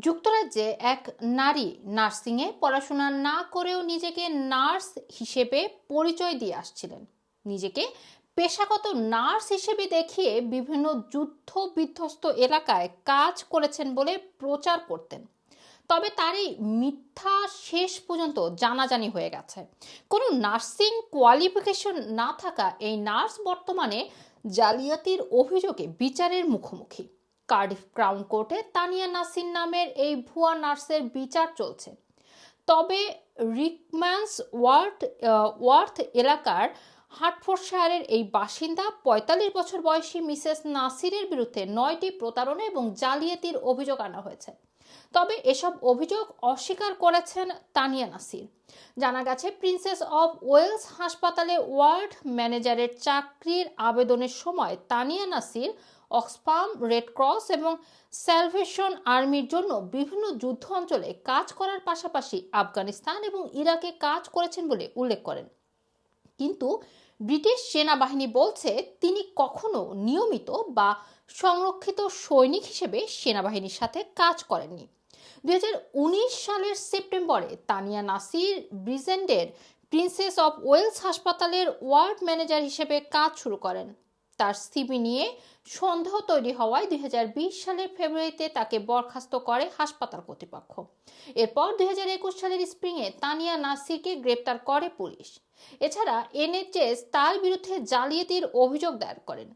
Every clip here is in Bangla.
যুক্তরাজ্যে এক নারী নার্সিংয়ে পড়াশোনা না করেও নিজেকে নার্স হিসেবে পরিচয় দিয়ে আসছিলেন। নিজেকে পেশাগত নার্স হিসেবে দেখিয়ে বিভিন্ন যুদ্ধ বিধ্বস্ত এলাকায় কাজ করেছেন বলে প্রচার করতেন। তবে তার এই মিথ্যা শেষ পর্যন্ত জানাজানি হয়ে গেছে। কোনো নার্সিং কোয়ালিফিকেশন না থাকা এই নার্স বর্তমানে জালিয়াতির অভিযোগে বিচারের মুখোমুখি। কার্ডিফ ক্রাউন কোর্টে তানিয়া নাসির নামের এই ভুয়া নার্সের বিচার চলছে। তবে রিকম্যান্স ওয়ার্থ এলাকার হার্টফোর্ডশায়ারের এই বাসিন্দা ৪৫ বছর বয়সী মিসেস নাসিরের বিরুদ্ধে ৯টি প্রতারণা এবং জালিয়াতির অভিযোগ আনা হয়েছে। তবে এসব অভিযোগ অস্বীকার করেছেন তানিয়া নাসির। জানা গেছে, প্রিন্সেস অফ ওয়েলস হাসপাতালে ওয়ার্ড ম্যানেজারের চাকরির আবেদনের সময় Tania Nasir Oxfam, red cross এবং স্যালভেশন আর্মির জন্য বিভিন্ন যুদ্ধ অঞ্চলে কাজ করার পাশাপাশি আফগানিস্তান এবং ইরাকে কাজ করেছেন বলে উল্লেখ করেন। কিন্তু ব্রিটিশ সেনাবাহিনী বলছে তিনি কখনো নিয়মিত বা সংরক্ষিত সৈনিক হিসেবে সেনাবাহিনীর সাথে কাজ করেননি। ২০১৯ সালের সেপ্টেম্বরে তানিয়া নাসির ব্রিজেন্ডের প্রিন্সেস অফ ওয়েলস হাসপাতালের ওয়ার্ড ম্যানেজার হিসেবে কাজ শুরু করেন। তার সিভি নিয়ে সন্দেহ তৈরি হওয়ায় ২০২০ সালের ফেব্রুয়ারিতে তাকে বরখাস্ত করে হাসপাতাল কর্তৃপক্ষ। এরপর ২০২১ সালের স্প্রিংয়ে তানিয়া নাসিরকে গ্রেপ্তার করে পুলিশ। এছাড়া এনএইচএস তার বিরুদ্ধে জালিয়াতির অভিযোগ দায়ের করেন।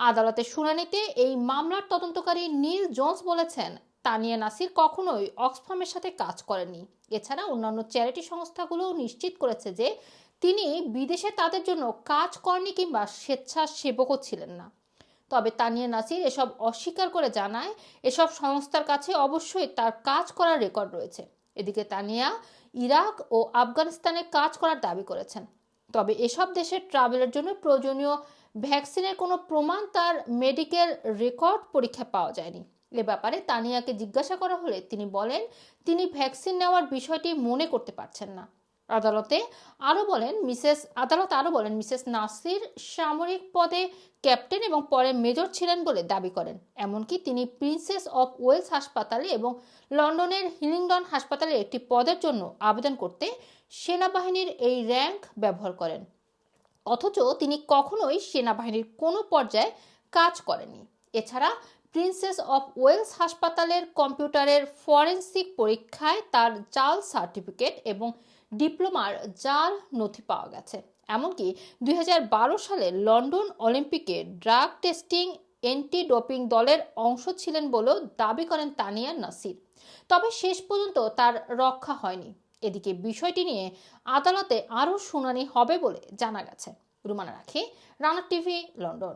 আদালতের শুনানিতে এই মামলার তদন্তকারী নীল জোন্স বলেছেন, তানিয়া নাসির কখনোই অক্সফামের সাথে কাজ করেননি। এছাড়া অন্যান্য চ্যারিটি সংস্থাগুলোও নিশ্চিত করেছে যে তিনি বিদেশে তাদের জন্য কাজ করেননি কিংবা স্বেচ্ছাসেবকও ছিলেন না। তবে তানিয়া নাসির এসব অস্বীকার করে জানায়, এসব সংস্থার কাছে অবশ্যই তার কাজ করার রেকর্ড রয়েছে। এদিকে তানিয়া ইরাক ও আফগানিস্তানে কাজ করার দাবি করেছেন। তবে এসব দেশের ট্রাভেলের জন্য প্রয়োজনীয় ভ্যাকসিনের কোনো প্রমাণ তার মেডিকেল রেকর্ড পরীক্ষা পাওয়া যায়নি। এ ব্যাপারে তানিয়াকে জিজ্ঞাসা করা হলে তিনি বলেন, তিনি ভ্যাকসিন নেওয়ার বিষয়টি মনে করতে পারছেন না। আদালত আরও বলেন, মিসেস নাসির সামরিক পদে ক্যাপ্টেন এবং পরে মেজর ছিলেন বলে দাবি করেন। এমনকি তিনি প্রিন্সেস অফ ওয়েলস হাসপাতালে এবং লন্ডনের হিলিংডন হাসপাতালে একটি পদের জন্য আবেদন করতে সেনাবাহিনীর এই র্যাঙ্ক ব্যবহার করেন। অথচ তিনি কখনোই সেনাবাহিনীর কোনো পর্যায়ে কাজ করেননি। এছাড়া প্রিন্সেস অফ ওয়েলস হাসপাতালের কম্পিউটারের ফরেনসিক পরীক্ষায় তার জাল সার্টিফিকেট এবং ডিপ্লোমার জাল নথি পাওয়া গেছে। এমনকি ২০১২ সালে লন্ডন অলিম্পিকে ড্রাগ টেস্টিং অ্যান্টি ডোপিং দলের অংশ ছিলেন বলেও দাবি করেন তানিয়া নাসির। তবে শেষ পর্যন্ত তার রক্ষা হয়নি। এদিকে বিষয়টি নিয়ে আদালতে আরও শুনানি হবে বলে জানা গেছে। রুমানা রাখি, রানা টিভি, লন্ডন।